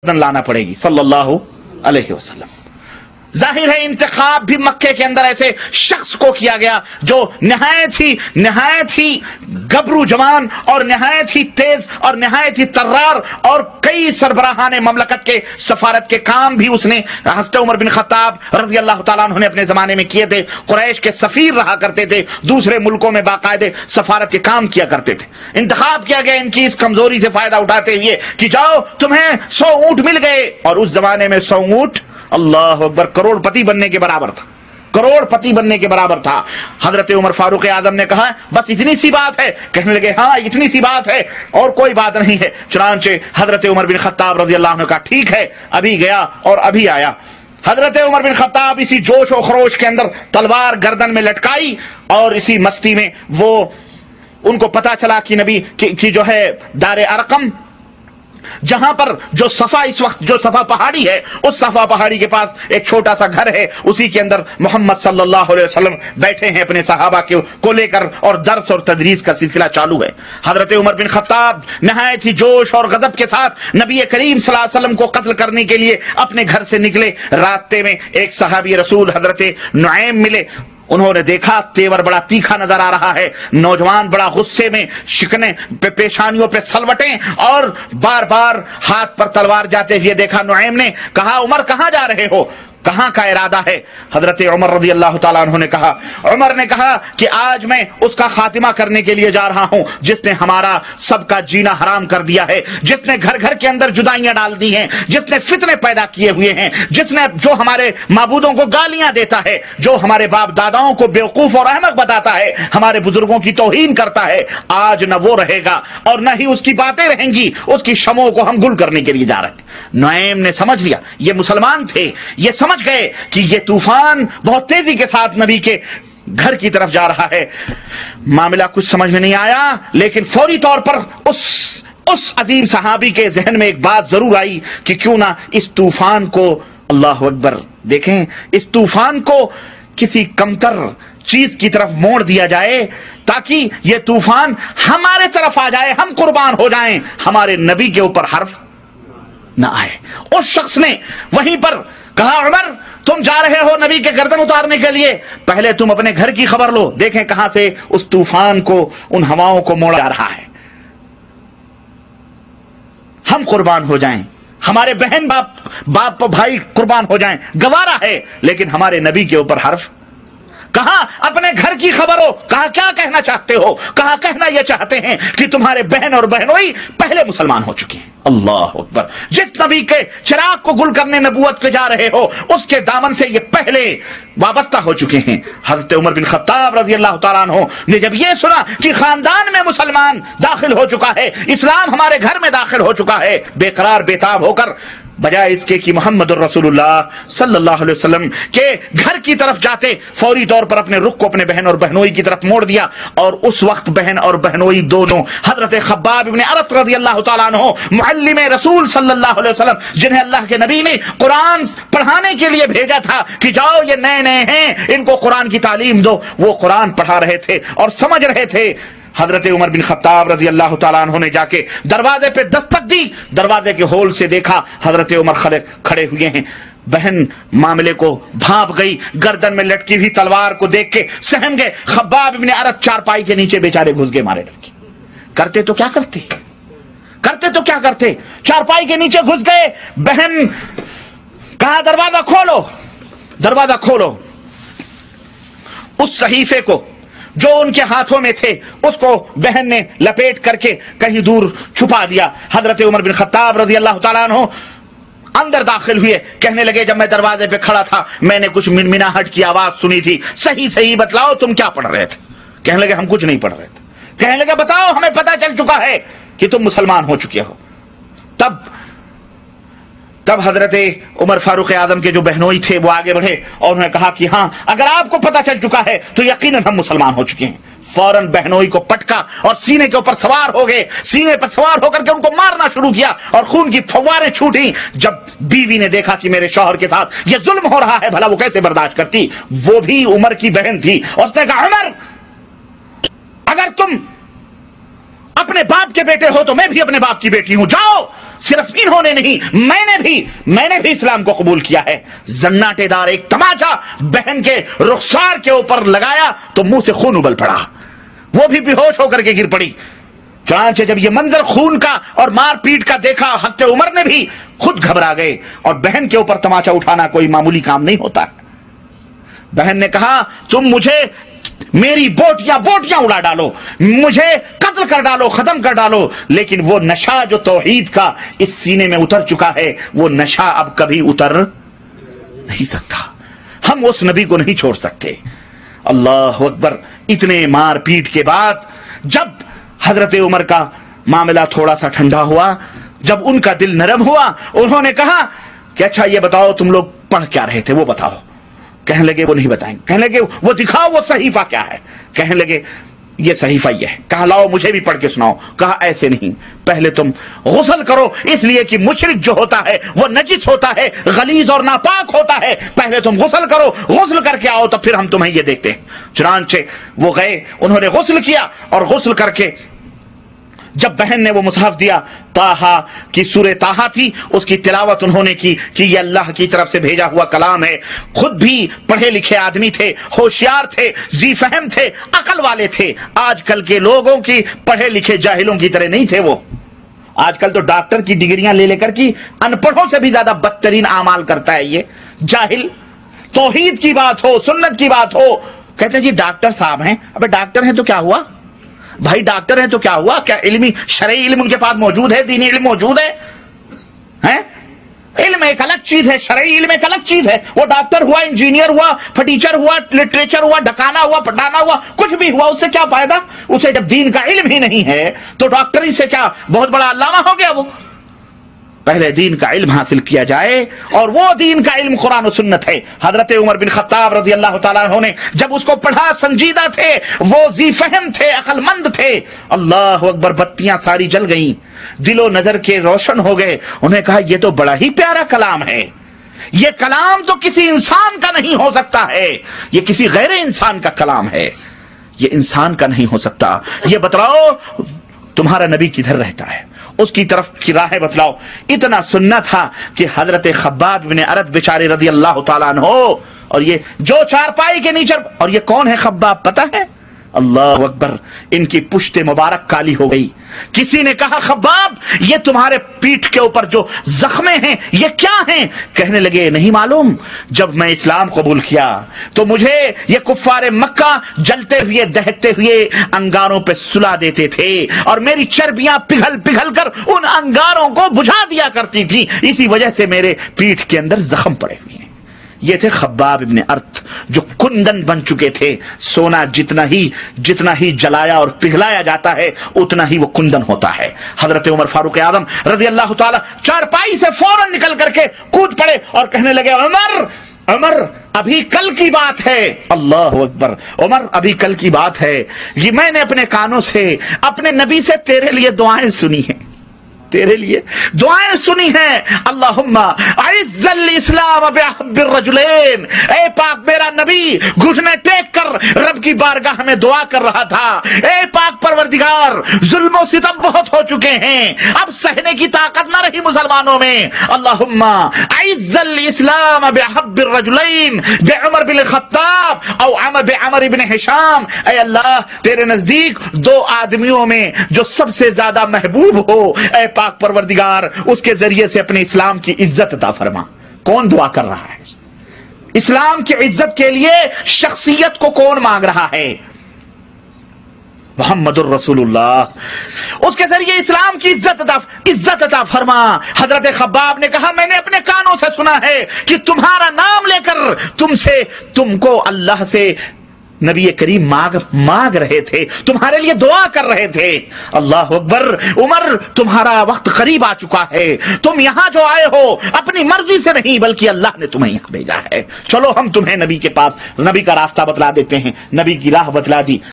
लाना पड़ेगी सल्लल्लाहु अलैहि वसल्लम। जाहिर है इंतखाब भी मक्के के अंदर ऐसे शख्स को किया गया जो नहायत ही गबरू जवान और नहायत ही तेज और नहायत ही तर्रार और कई सरबराहान ममलकत के सफारत के काम भी उसने हज़रत उमर बिन खत्ताब रजी अल्लाह तआला अन्हु ने अपने जमाने में किए थे। कुरैश के सफीर रहा करते थे, दूसरे मुल्कों में बाकायदे सफारत के काम किया करते थे। इंतखाब किया गया इनकी इस कमजोरी से फायदा उठाते हुए कि जाओ तुम्हें 100 ऊंट मिल गए, और उस जमाने में 100 ऊंट अल्लाह अकबर करोड़पति बनने के बराबर था, करोड़पति बनने के बराबर था। हजरत उमर फारूक आजम ने कहा बस इतनी सी बात है। कहने लगे हाँ इतनी सी बात है और कोई बात नहीं है। चुनांचे हजरत उमर बिन खत्ताब रजी अल्लाह अन्हु ने कहा ठीक है, अभी गया और अभी आया। हजरत उमर बिन खत्ताब इसी जोश और खरोश के अंदर तलवार गर्दन में लटकाई और इसी मस्ती में वो उनको पता चला कि नबी की जो है दारे अरकम, जहां पर जो सफा इस वक्त जो सफा पहाड़ी है, उस सफा पहाड़ी के पास एक छोटा सा घर है, उसी के अंदर मोहम्मद सल्लल्लाहु अलैहि वसल्लम बैठे हैं अपने सहाबा को लेकर और दर्स और तदरीस का सिलसिला चालू है। हजरत उमर बिन खत्ताब नहायत ही जोश और गजब के साथ नबी करीम सल्लल्लाहु अलैहि वसल्लम को कत्ल करने के लिए अपने घर से निकले। रास्ते में एक सहाबी रसूल हजरत नुऐम मिले। उन्होंने देखा तेवर बड़ा तीखा नजर आ रहा है, नौजवान बड़ा गुस्से में, शिकने पेशानियों पे सलवटें और बार बार हाथ पर तलवार जाते हुए देखा। नुऐम ने कहा उमर कहां जा रहे हो, कहां का इरादा है? हजरत उमर रजी अल्लाह तआला अन्हु ने कहा, उमर ने कहा कि आज मैं उसका खातिमा करने के लिए जा रहा हूं जिसने हमारा सबका जीना हराम कर दिया है, जिसने घर घर के अंदर जुदाइयां डाल दी हैं, जिसने फितने पैदा किए हुए हैं, जिसने जो हमारे माबूदों को गालियां देता है, जो हमारे बाप दादाओं को बेवकूफ और अहमक बताता है, हमारे बुजुर्गों की तौहीन करता है। आज न वो रहेगा और न ही उसकी बातें रहेंगी, उसकी शमों को हम गुल करने के लिए जा रहे हैं। नुऐम ने समझ लिया, ये मुसलमान थे, ये समझ गए कि ये तूफान बहुत तेजी के साथ नबी के घर की तरफ जा रहा है। मामला कुछ समझ में नहीं आया, लेकिन फौरी तौर पर उस अजीम सहाबी के जहन में एक बात जरूर आई कि क्यों ना इस तूफान को, अल्लाह अकबर, देखें इस तूफान को किसी कमतर चीज की तरफ मोड़ दिया जाए ताकि यह तूफान हमारे तरफ आ जाए, हम कुर्बान हो जाएं, हमारे नबी के ऊपर हर्फ ना आए। उस शख्स ने वहीं पर कहा उमर तुम जा रहे हो नबी के गर्दन उतारने के लिए, पहले तुम अपने घर की खबर लो, देखें कहां से उस तूफान को, उन हवाओं को मोड़ा जा रहा है। हम कुर्बान हो जाएं, हमारे बहन बाप भाई कुर्बान हो जाएं, गवारा है, लेकिन हमारे नबी के ऊपर हर्फ। कहा अपने घर की खबर हो, कहा क्या कहना चाहते हो, कहा कहना यह चाहते हैं कि तुम्हारे बहन और बहनोई पहले मुसलमान हो चुके हैं। अल्लाह अकबर, जिस नबी के चिराग को गुल करने नबूवत के जा रहे हो उसके दामन से ये पहले वाबस्ता हो चुके हैं। हजरत उमर बिन खत्ताब रजी अल्लाह तआला अन्हु ने जब ये सुना कि खानदान में मुसलमान दाखिल हो चुका है, इस्लाम हमारे घर में दाखिल हो चुका है, बेकरार बेताब होकर बजाय इसके कि मोहम्मद रसूलुल्लाह सल्लल्लाहु अलैहि वसल्लम के घर की तरफ जाते, फौरी तौर पर अपने रुख को अपने बहन और बहनोई की तरफ मोड़ दिया। और उस वक्त बहन और बहनोई दोनों हजरत खब्बाब इब्न अरत रज़ी अल्लाह तआला अन्हु मुअल्लिम रसूल सल्लल्लाहु अलैहि वसल्लम, जिन्हें अल्लाह के नबी ने कुरान पढ़ाने के लिए भेजा था कि जाओ ये नए नए हैं, इनको कुरान की तालीम दो, वो कुरान पढ़ा रहे थे और समझ रहे थे। हजरत उमर बिन खत्ताब रजी अल्लाह तआला अन्हु ने जाके दरवाजे पे दस्तक दी, दरवाजे के होल से देखा हजरत उमर खड़े हुए हैं। बहन मामले को भांप गई, गर्दन में लटकी हुई तलवार को देख के सहम गए। खब्बाब इब्न अरत चारपाई के नीचे बेचारे घुस गए मारे डर के। करते तो क्या करते, चारपाई के नीचे घुस गए। बहन कहा दरवाजा खोलो। उस सहीफे को जो उनके हाथों में थे उसको बहन ने लपेट करके कहीं दूर छुपा दिया। हजरत उमर बिन खत्ताब रजी अल्लाह तआला अन्हु अंदर दाखिल हुए, कहने लगे जब मैं दरवाजे पे खड़ा था मैंने कुछ मिनमिनाहट की आवाज सुनी थी, सही बतलाओ तुम क्या पढ़ रहे थे? कहने लगे हम कुछ नहीं पढ़ रहे थे। कहने लगे बताओ हमें पता चल चुका है कि तुम मुसलमान हो चुके हो। तब हजरत उमर फारूक आजम के जो बहनोई थे वो आगे बढ़े और उन्होंने कहा कि हां अगर आपको पता चल चुका है तो यकीनन हम मुसलमान हो चुके हैं। फौरन बहनोई को पटका और सीने के ऊपर सवार हो गए, सीने पर सवार होकर के उनको मारना शुरू किया और खून की फव्वारें छूटी। जब बीवी ने देखा कि मेरे शौहर के साथ यह जुल्म हो रहा है, भला वो कैसे बर्दाश्त करती, वो भी उमर की बहन थी, और उसने कहा उमर अगर तुम اپنے باپ کے بیٹے ہو تو میں بھی اپنے باپ کی بیٹی ہوں. جاؤ. صرف انہوں نے نہیں، میں نے بھی اسلام کو قبول کیا ہے. زناٹے دار ایک تماچا بہن کے رخسار کے اوپر لگایا تو منہ سے خون ابل پڑا، وہ بھی بے ہوش ہو کر کے گر پڑی. چنانچہ جب یہ منظر خون کا اور مار پیٹ کا دیکھا، حضرت عمر نے بھی خود گھبرا گئے. اور بہن کے اوپر تماچا اٹھانا کوئی معمولی کام نہیں ہوتا. بہن نے کہا تم مجھے میری بوٹیاں اڑا ڈالو، مجھے قتل کر ڈالو، ختم کر ڈالو، لیکن وہ نشہ جو توحید کا اس سینے میں اتر چکا ہے، وہ نشہ اب کبھی اتر نہیں سکتا. ہم اس نبی کو نہیں چھوڑ سکتے. اللہ اکبر. اتنے مار پیٹ کے بعد جب حضرت عمر کا معاملہ تھوڑا سا ٹھنڈا ہوا، جب ان کا دل نرم ہوا، انہوں نے کہا کہ اچھا یہ بتاؤ تم لوگ پڑھ کیا رہے تھے، وہ بتاؤ. کہنے لگے وہ نہیں بتائیں. کہنے لگے وہ دکھاؤ وہ صحیفہ کیا ہے. کہنے لگے یہ صحیفہ یہ ہے. کہا لاؤ مجھے بھی پڑھ کے سناؤ. کہا ایسے نہیں، پہلے تم غسل کرو، اس لیے کہ مشرک جو ہوتا ہے وہ نجس ہوتا ہے، غلیظ اور ناپاک ہوتا ہے. پہلے تم غسل کرو، غسل کر کے آؤ، تب پھر ہم تمہیں یہ دیکھتے ہیں. چنانچہ وہ گئے، انہوں نے غسل کیا، اور غسل کر کے جب بہن نے وہ مصحف دیا، طٰہٰ کی سورہ طٰہٰ تھی، اس کی تلاوت انہوں نے کی کہ یہ اللہ کی طرف سے بھیجا ہوا کلام ہے. خود بھی پڑھے لکھے آدمی تھے، ہوشیار تھے، ذی فہم تھے، عقل والے تھے. آج کل کے لوگوں کی پڑھے لکھے جاہلوں کی طرح نہیں تھے. وہ آج کل تو ڈاکٹر کی ڈگریاں لے کر کی ان پڑھوں سے بھی زیادہ بدترین اعمال کرتا ہے یہ جاہل. توحید کی بات ہو، سنت کی بات ہو، کہتے ہیں جی ڈاکٹر صاحب ہیں. ابے ڈاکٹر ہیں تو کیا ہوا بھائی؟ ڈاکٹر ہیں تو کیا ہوا؟ کیا علمی شرعی علم ان کے پاس موجود ہے؟ دینی علم موجود ہے؟ علم ایک الگ چیز ہے، شرعی علم ایک الگ چیز ہے. وہ ڈاکٹر ہوا، انجینئر ہوا، ٹیچر ہوا، لٹریچر ہوا، ڈکانا ہوا، پٹانا ہوا، کچھ بھی ہوا، اس سے کیا فائدہ؟ اسے جب دین کا علم ہی نہیں ہے تو ڈاکٹری سے کیا بہت بڑا علامہ ہو گیا وہ؟ پہلے دین کا علم حاصل کیا جائے، اور وہ دین کا علم قرآن و سنت ہے. حضرت عمر بن خطاب رضی اللہ تعالیٰ عنہ نے جب اس کو پڑھا، سنجیدہ تھے، وہ ذی فہم تھے، عقل مند تھے. اللہ اکبر. بتیاں ساری جل گئیں، دل و نظر کے روشن ہو گئے. انہیں کہا یہ تو بڑا ہی پیارا کلام ہے، یہ کلام تو کسی انسان کا نہیں ہو سکتا ہے، یہ کسی غیر انسان کا کلام ہے، یہ انسان کا نہیں ہو سکتا. یہ بتلاؤ تمہارا نبی کدھر رہتا ہے، اس کی طرف کی راہ بتلاؤ. اتنا سننا تھا کہ حضرت خباب بن ارد بیچارے رضی اللہ تعالیٰ عنہ، اور یہ جو چارپائی کے نیچے، اور یہ کون ہے خباب پتہ ہے؟ اللہ اکبر. ان کی پشت مبارک کالی ہو گئی. کسی نے کہا خباب یہ تمہارے پیٹھ کے اوپر جو زخمیں ہیں یہ کیا ہیں؟ کہنے لگے نہیں معلوم. جب میں اسلام قبول کیا تو مجھے یہ کفار مکہ جلتے ہوئے دہتے ہوئے انگاروں پہ سلا دیتے تھے، اور میری چربیاں پگھل پگھل کر ان انگاروں کو بجھا دیا کرتی تھی، اسی وجہ سے میرے پیٹھ کے اندر زخم پڑے ہوئے ہیں. یہ تھے خباب ابن ارت جو کندن بن چکے تھے. سونا جتنا ہی جلایا اور پگھلایا جاتا ہے اتنا ہی وہ کندن ہوتا ہے. حضرت عمر فاروق اعظم رضی اللہ تعالی چارپائی سے فوراً نکل کر کے کود پڑے اور کہنے لگے عمر ابھی کل کی بات ہے. اللہ اکبر. عمر ابھی کل کی بات ہے، یہ میں نے اپنے کانوں سے اپنے نبی سے تیرے لیے دعائیں سنی ہیں، تیرے لیے دعائیں سنی ہیں. اللہم اعز الاسلام باحب الرجلین. اے پاک میرا نبی گھٹنے ٹیک کر رب کی بارگاہ میں دعا کر رہا تھا، اے پاک پروردگار ظلم و ستم بہت ہو چکے ہیں، اب سہنے کی طاقت نہ رہی مسلمانوں میں. اللہم اعز الاسلام باحب الرجلین بعمر بن الخطاب او بعمر بن ہشام. اے اللہ تیرے نزدیک دو آدمیوں میں جو سب سے زیادہ محبوب ہو، اے پاک پروردگار اس کے ذریعے سے اپنے اسلام کی عزت عطا فرما. کون دعا کر رہا ہے؟ اسلام کی عزت کے لیے شخصیت کو کون مانگ رہا ہے؟ محمد الرسول اللہ. اس کے ذریعے اسلام کی عزت عطا فرما. حضرت خباب نے کہا میں نے اپنے کانوں سے سنا ہے کہ تمہارا نام لے کر تم کو اللہ سے نبی کریم مانگ رہے تھے، تمہارے لیے دعا کر رہے تھے. اللہ اکبر. عمر تمہارا وقت قریب آ چکا ہے، تم یہاں جو آئے ہو اپنی مرضی سے نہیں بلکہ اللہ نے تمہیں یہاں بھیجا ہے. چلو ہم تمہیں نبی کے پاس نبی کا راستہ بتلا دیتے ہیں. نبی کی راہ بتلا دی.